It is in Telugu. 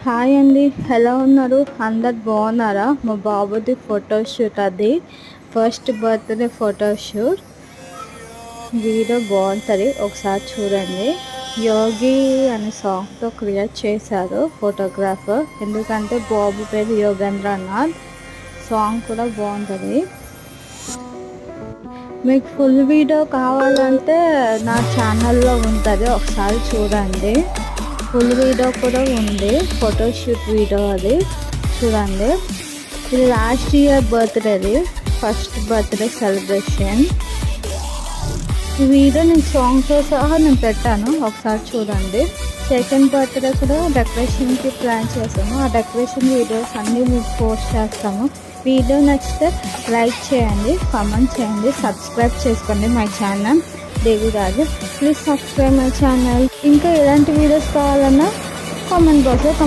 హాయ్ అండి, ఎలా ఉన్నారు? అందరు బాగున్నారా? మా బాబుది ఫోటోషూట్, అది ఫస్ట్ బర్త్డే ఫోటోషూట్. వీడియో బాగుంటుంది, ఒకసారి చూడండి. యోగి అనే సాంగ్తో క్రియేట్ చేశారు ఫోటోగ్రాఫర్, ఎందుకంటే బాబు పేరు యోగేంద్రనాథ్. సాంగ్ కూడా బాగుంటుంది. మీకు ఫుల్ వీడియో కావాలంటే నా ఛానల్లో ఉంటుంది, ఒకసారి చూడండి. ఫుల్ వీడియో కూడా ఉంది, ఫోటోషూట్ వీడియో, అది చూడండి. ఇది లాస్ట్ ఇయర్ బర్త్డేది, ఫస్ట్ బర్త్డే సెలబ్రేషన్. ఈ వీడియో నేను సాంగ్తో సహా నేను పెట్టాను, ఒకసారి చూడండి. సెకండ్ బర్త్డే కూడా డెకరేషన్కి ప్లాన్ చేసాము, ఆ డెకరేషన్ వీడియోస్ అన్నీ మీకు పోస్ట్ చేస్తాము. వీడియో నచ్చితే లైక్ చేయండి, కామెంట్ చేయండి, సబ్స్క్రైబ్ చేసుకోండి my channel Deviraju. Please subscribe my channel. ఇంకా ఎలాంటి వీడియోస్ కావాలన్నా కామెంట్ బాక్స్లో